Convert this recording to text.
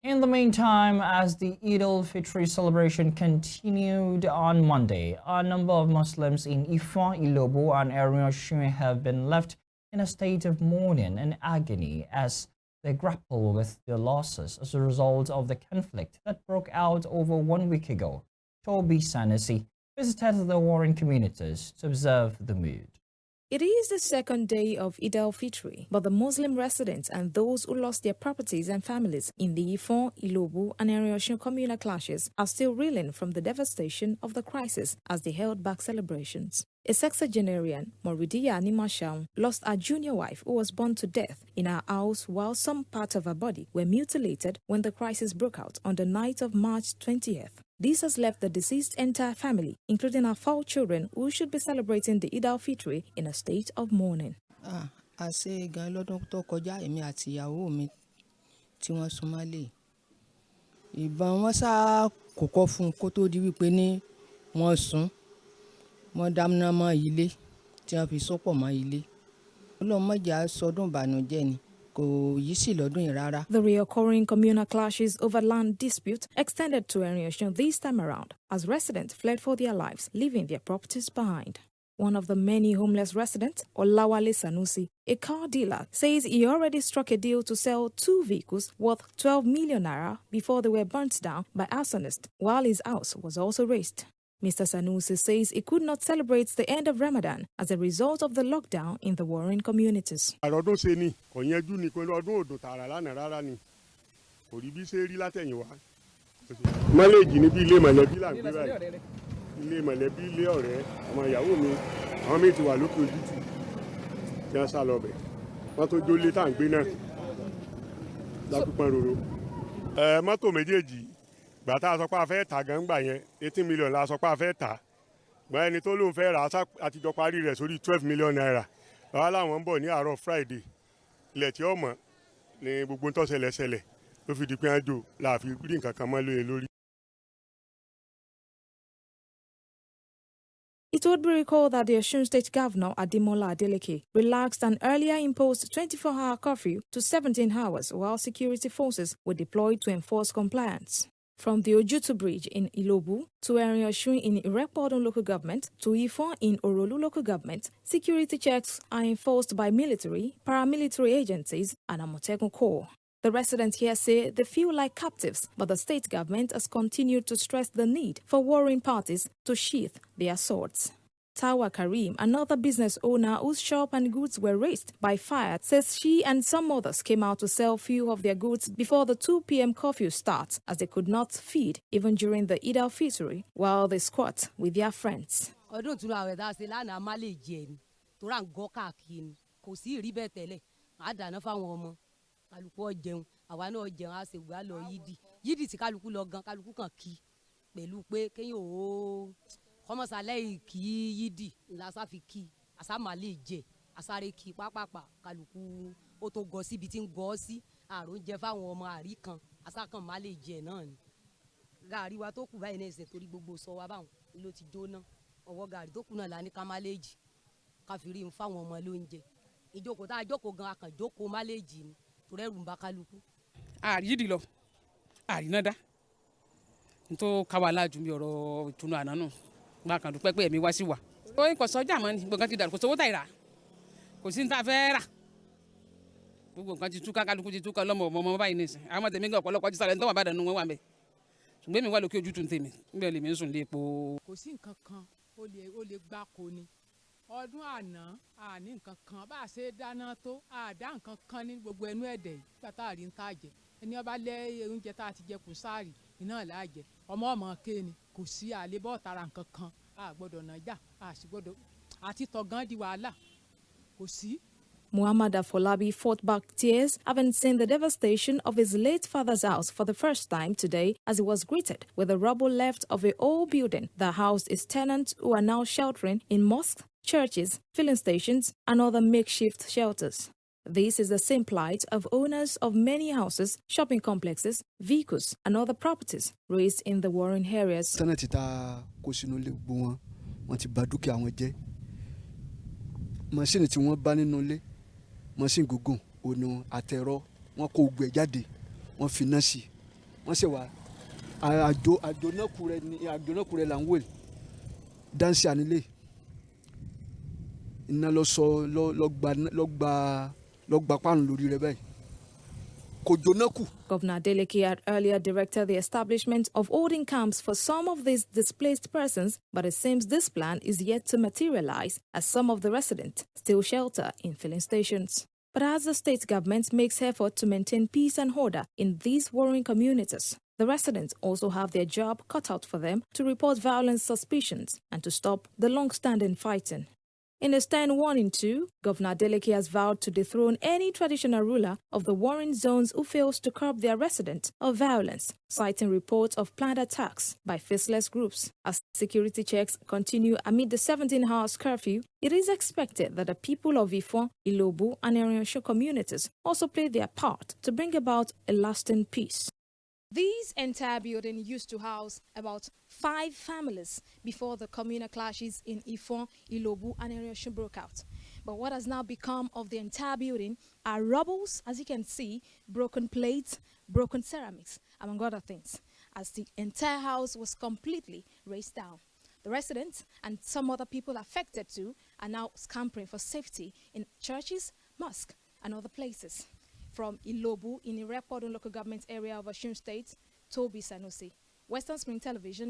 In the meantime, as the Eid al-Fitr celebration continued on Monday, a number of Muslims in Ifon-Ilobu and Osun have been left in a state of mourning and agony as they grapple with their losses as a result of the conflict that broke out over 1 week ago. Toby Sanusi visited the warring communities to observe the mood. It is the second day of Eid al-Fitr, but the Muslim residents and those who lost their properties and families in the Ifon-Ilobu and Osun communal clashes are still reeling from the devastation of the crisis as they held back celebrations. A sexagenarian, Moridiya Animashaun, lost her junior wife who was burned to death in her house while some parts of her body were mutilated when the crisis broke out on the night of March 20th. This has left the deceased's entire family, including her 4 children, who should be celebrating the Eid al-Fitr in a state of mourning. Àṣé gan lọ́dún tó kọjá èmi àti ìyàwó mi tí wọ́n súnmọ́lé. Ìbọn wọn sá kọ́kọ́ fún kó tó di wípé ní wọ́n sùn. Wọ́n dáná mọ́ ilé tí wọ́n fi sopọ̀ mọ́ ilé. Ọlọ́run má jẹ́ sọdún ìbànújẹ́ ni. The reoccurring communal clashes over land dispute extended to Osun this time around as residents fled for their lives, leaving their properties behind. One of the many homeless residents, Olawale Sanusi, a car dealer, says he already struck a deal to sell 2 vehicles worth 12 million naira before they were burnt down by arsonists, while his house was also razed. Mr. Sanusi says he could not celebrate the end of Ramadan as a result of the lockdown in the warring communities. Gbàtà sọ pé a fẹ́ tà gan gbà yẹn 18 million la sọ pé a fẹ́ tà gbà ẹni tó lóun fẹ́ rà àtijọ́ parí rẹ̀ sórí 12 million naira wàá làwọn ń bọ̀ ní àárọ̀ Friday ilẹ̀ tí ó mọ̀ ní gbogbo tó ṣẹlẹ̀ ló fi di pé àjò láàfin rí nǹkan kan mọ́ lóye lórí. It would be recalled that the Osun State Governor Ademola Adeleke relaxed an earlier imposed 24-hour curfew to 17 hours while security forces were deployed to enforce compliance. From the Ojutu Bridge in Ilobu to Osun in Irepodun local government to Ifon in Orolu local government, security checks are enforced by military, paramilitary agencies and Amotekun Corps. The residents here say they feel like captives, but the state government has continued to stress the need for warring parties to sheath their swords. Tawa Karim, another business owner whose shop and goods were razed by fire, says she and some others came out to sell few of their goods before the 2 p.m. curfew starts, as they could not feed even during the Eid al-Fitr while they squat with their friends. Kọ́mọ́sálẹ̀ kì í yídì lásàfi kì àsámàlè jẹ àsáré kì pápápá kálukú ó tó gọ síbi tí ń gọ sí àrùn jẹ fáwọn ọmọ àrí kan àsákàn má lè jẹ náà ni gàrí wa tó kù báyìí náà ṣe torí gbogbo sọ wa báwọn ló ti jóná ọwọ́ gàrí tó kù náà la ní ká má lè jì ká fi rí fáwọn ọmọ lóúnjẹ ìjókòó tá a jókòó gan akàn jókòó má lè jì ni torí ẹrù ń bá kálukú. Àríyídì lọ àrínádá nítorí káwa ju mi ọ̀rọ̀ ìtùnú àná náà. Bákan dúpẹ́ pé ẹ̀mí wá sí wa. Ó ń kọ sọ́jà mọ́ ni gbogbo nǹkan ti dàrú kò sówó tàìrà kò sí ní ta fẹ́ rà gbogbo nǹkan ti túká kálukú ti túká ọmọ báyìí nìsín àwọn tèmi gan ọ̀pọ̀lọpọ̀ ti sàlẹ̀ ní tọ́wọ́ bá dànù wọn wà mẹ́ ṣùgbọ́n èmi wà lókè ojú tún tèmi níbẹ̀ lèmi ń sùn lé epo. Kò sí nǹkan kan ó lè gbá ko ni ọdún àná àní nǹkan kan bá a ṣe dáná tó àdá nǹkan kan ní gbogbo ẹnu ẹ̀dẹ̀ yìí gbàtà àrí ń tà jẹ ẹni ọba lẹ oúnjẹ tá a ti jẹ kù sáàrì iná làájẹ ọmọ kéènì kò sí àlébọ̀ tara nǹkan kan a gbọ́dọ̀ nàjà a sì gbọ́dọ̀ àti tọ̀gán di wàhálà kò sí. Muhammad Afolabi fought back tears, having seen the devastation of his late father's house for the first time today as he was greeted with the rubble left of an old building that housed his tenants who are now sheltering in mosques, churches, filling stations and other makeshift shelters. This is the same plight of owners of many houses, shopping complexes, vehicles and other properties raised in the warring areas. Tẹ́nàtì tá kó sínú ilé gbogbo wọn ti bà dúkìá wọn jẹ́. Màṣíìnì tí wọ́n bá nínú ilé, màṣíìnì gúngùn, ònà àtẹ̀rọ, wọ́n kó gbẹ̀ jáde, wọ́n fi iná sí. wọ́n ṣe wá àjò náà kú rẹ̀ là ń wò dáńsì ànílé iná lọ gba páànù lórí rẹ̀ báyìí kò jóná kù. Governor Adeleke had earlier directed the establishment of holding camps for some of these displaced persons, but it seems this plan is yet to materialize as some of the residents still shelter in filling stations. But as the state government makes effort to maintain peace and order in these warring communities, the residents also have their job cut out for them to report violence suspicions and to stop the long-standing fighting. In a stern warning too, Governor Adeleke has vowed to dethrone any traditional ruler of the warring zones who fails to curb their residents of violence, citing reports of planned attacks by faceless groups. As security checks continue amid the 17-hour curfew, it is expected that the people of Ifon-Ilobu and Osun communities also play their part to bring about a lasting peace. This entire building used to house about 5 families before the communal clashes in Ifon-Ilobu and Osun broke out. But what has now become of the entire building are rubbles, as you can see, broken plates, broken ceramics, among other things, as the entire house was completely razed down. The residents and some other people affected too are now scampering for safety in churches, mosques, and other places. From Ilobu in the Irekodun local government area of Osun State, Toby Sanusi, Western Spring Television.